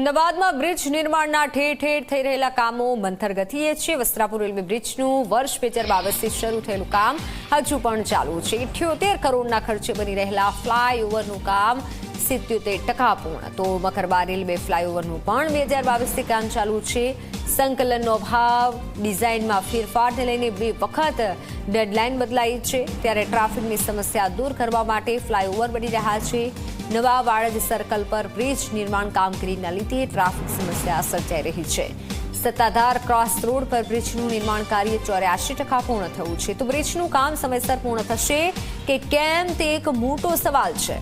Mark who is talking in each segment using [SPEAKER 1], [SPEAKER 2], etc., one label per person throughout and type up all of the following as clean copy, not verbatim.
[SPEAKER 1] અમદાવાદમાં બ્રિજ નિર્માણના ઠેર ઠેર થઈ રહેલા કામો મંથર ગતિએ છે। વસ્ત્રાપુર રેલવે બ્રિજનું વર્ષ 2022થી શરૂ થયેલું કામ હજુ પણ ચાલુ છે। 78 કરોડના ખર્ચે બની રહેલા ફ્લાયઓવરનું કામ 77% પૂર્ણ। તો મકરબા રેલવે ફ્લાયઓવરનું પણ 2022થી કામ ચાલુ છે। સંકલનનો અભાવ, ડિઝાઇનમાં ફેરફારને લઈને 2 વખત ડેડલાઇન બદલાઈ છે, ત્યારે ટ્રાફિકની સમસ્યા દૂર કરવા માટે ફ્લાયઓવર બની રહ્યા છે। નવા વાડજ સર્કલ પર બ્રિજ નિર્માણ કામગીરીના લીધે ટ્રાફિક સમસ્યા સર્જાઈ રહી છે। સત્તાધાર ક્રોસ રોડ પર બ્રિજનું નિર્માણ કાર્ય 84% પૂર્ણ થયું છે। તો બ્રિજનું કામ સમયસર પૂર્ણ થશે કે કેમ તે એક મોટો સવાલ છે।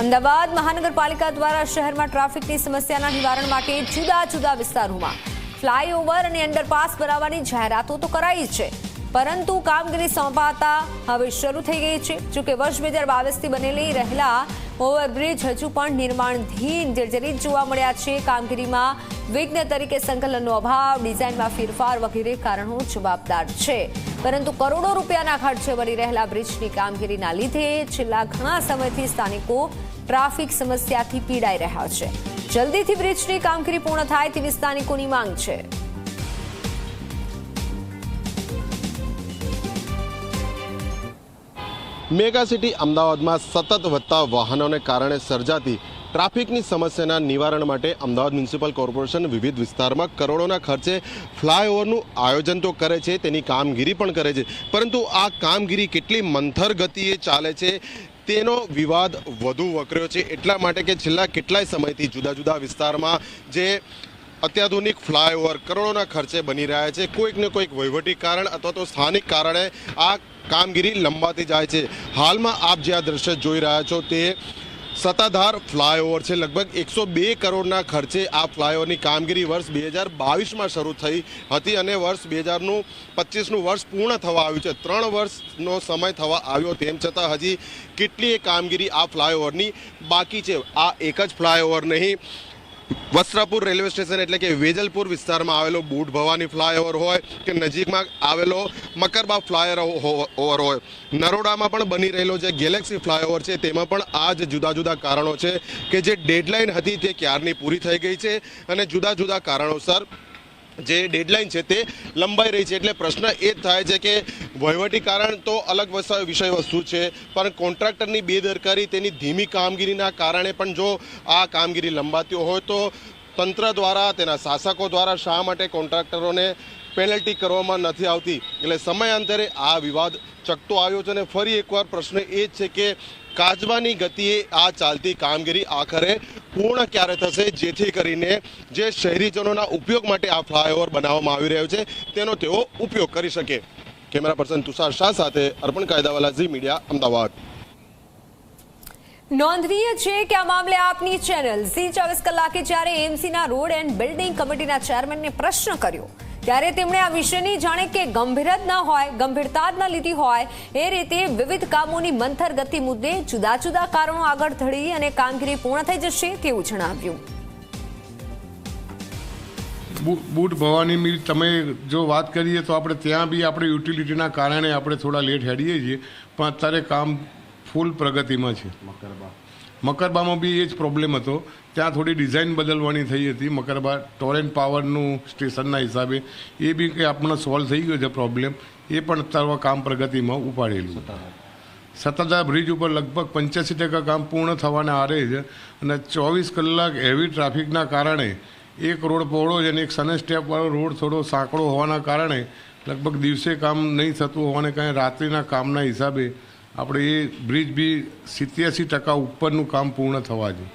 [SPEAKER 1] અમદાવાદ મહાનગરપાલિકા દ્વારા શહેરમાં ટ્રાફિકની સમસ્યાના નિવારણ માટે જુદા જુદા વિસ્તારોમાં ફ્લાયઓવર અને અંડરપાસ બનાવવાની જાહેરાતો તો કરાઈ છે, પરંતુ કામગીરી સંપાતા હવે શરૂ થઈ ગઈ છે। જોકે વર્ષ 2022થી બનેલી રહેલા ઓવરબ્રિજ હજુ પણ નિર્માણધીન જર્જરિત જોવા મળ્યા છે। કામગીરીમાં વિઘ્ન તરીકે સંકલનનો અભાવ, ડિઝાઇનમાં ફેરફાર વગેરે કારણો જવાબદાર છે, પરંતુ કરોડો રૂપિયાના ખર્ચે બની રહેલા બ્રિજની કામગીરીના લીધે છેલ્લા ઘણા સમયથી સ્થાનિકો ટ્રાફિક સમસ્યાથી પીડાઈ રહ્યા છે। જલ્દીથી બ્રિજની કામગીરી પૂર્ણ થાય તેવી સ્થાનિકોની માંગ છે।
[SPEAKER 2] મેગા સિટી અમદાવાદમાં સતત વધતા વાહનોને કારણે સર્જાતી ટ્રાફિકની સમસ્યાના નિવારણ માટે અમદાવાદ મ્યુનિસિપલ કોર્પોરેશન વિવિધ વિસ્તારમાં કરોડોના ખર્ચે ફ્લાયઓવરનું આયોજન તો કરે છે, તેની કામગીરી પણ કરે છે, પરંતુ આ કામગીરી કેટલી મંથર ગતિએ ચાલે છે તેનો વિવાદ વધુ વકર્યો છે। એટલા માટે કે છેલ્લા કેટલાય સમયથી જુદા જુદા વિસ્તારમાં જે અત્યાધુનિક ફ્લાયઓવર કરોડોના ખર્ચે બની રહ્યા છે, કોઈક ને કોઈક વહીવટી કારણ અથવા તો સ્થાનિક કારણે આ કામગીરી લંબાતી જાય છે। હાલમાં આપ જે આ દ્રશ્ય જોઈ રહ્યા છો તે સત્તાધાર ફ્લાયઓવર છે। લગભગ 102 કરોડના ખર્ચે આ ફ્લાયઓવરની કામગીરી વર્ષ 2022માં શરૂ થઈ હતી અને વર્ષ 2025નું વર્ષ પૂર્ણ થવા આવ્યું છે। 3 વર્ષનો સમય થવા આવ્યો, તેમ છતાં હજી કેટલીય કામગીરી આ ફ્લાયઓવરની બાકી છે। આ એક જ ફ્લાયઓવર નહીં, વસ્ત્રાપુર રેલવે સ્ટેશન એટલે કે વેજલપુર વિસ્તારમાં આવેલો બૂટ ભવાની ફ્લાયઓવર હોય કે નજીકમાં આવેલો મકરબા ફ્લાયઓવર હોય, નરોડામાં પણ બની રહેલો જે ગેલેક્સી ફ્લાયઓવર છે તેમાં પણ આ જ જુદા જુદા કારણો છે કે જે ડેડલાઇન હતી તે ક્યારની પૂરી થઈ ગઈ છે અને જુદા જુદા કારણોસર જે ડેડલાઇન છે તે લંબાઈ રહી છે। એટલે પ્રશ્ન એ જ થાય છે કે વહીવટી કારણ તો અલગ વિષય વસ્તુ છે, પણ કોન્ટ્રાક્ટરની બેદરકારી, તેની ધીમી કામગીરીના કારણે પણ જો આ કામગીરી લંબાતી હોય તો તંત્ર દ્વારા, તેના શાસકો દ્વારા શા માટે કોન્ટ્રાક્ટરોને પેનલ્ટી કરવામાં નથી આવતી? એટલે સમયાંતરે આ વિવાદ ચકતો આવ્યો છે અને ફરી એકવાર પ્રશ્ન એ જ છે કે કાચબાની ગતિએ આ ચાલતી કામગીરી આખરે પૂર્ણ ક્યારે થશે, જેથી કરીને જે શહેરીજનોના ઉપયોગ માટે આ ફ્લાયઓવર બનાવવામાં આવી રહ્યો છે તેનો તેઓ ઉપયોગ કરી શકે। કેમેરા પર્સન તુષાર શાહ સાથે અર્પણ કાયદાવાલા, ઝી મીડિયા, અમદાવાદ।
[SPEAKER 1] નોંધનીય છે કે આ મામલે આપની ચેનલ ઝી 24 કલાકે જ્યારે એમસીના રોડ એન્ડ બિલ્ડિંગ કમિટીના ચેરમેનને પ્રશ્ન કર્યો ત્યારે તેમણે આ વિષયની જાણે કે ગંભીરતા જ ન લીધી હોય એ રીતે વિવિધ કામોની મંથર ગતિ મુદ્દે જુદા જુદા કારણો આગળ ધરી અને કામગીરી પૂર્ણ થઈ જશે તેવું જણાવ્યું।
[SPEAKER 3] બૂટ ભવાની મિલ તમે જો વાત કરીએ તો આપણે ત્યાં બી આપણે યુટિલિટીના કારણે આપણે થોડા લેટ હેડીએ છીએ, પણ અત્યારે કામ ફૂલ પ્રગતિમાં છે। મકરબામાં બી એ જ પ્રોબ્લેમ હતો, ત્યાં થોડી ડિઝાઇન બદલવાની થઈ હતી મકરબા ટોરેન્ટ પાવરનું સ્ટેશનના હિસાબે, એ બી કંઈ આપણને સોલ્વ થઈ ગયો છે પ્રોબ્લેમ, એ પણ અત્યારે કામ પ્રગતિમાં ઉપાડેલું। સત્તાધાર બ્રિજ ઉપર લગભગ 85% કામ પૂર્ણ થવાના આરે છે અને 24 કલાક હેવી ટ્રાફિકના કારણે એક રોડ પહોળો છે અને એક સને સ્ટેપવાળો રોડ થોડો સાંકડો હોવાના કારણે લગભગ દિવસે કામ નહીં થતું હોવાને કારણે રાત્રિના કામના હિસાબે આપણે એ બ્રિજ બી 87% ઉપરનું કામ પૂર્ણ થવા જોઈએ।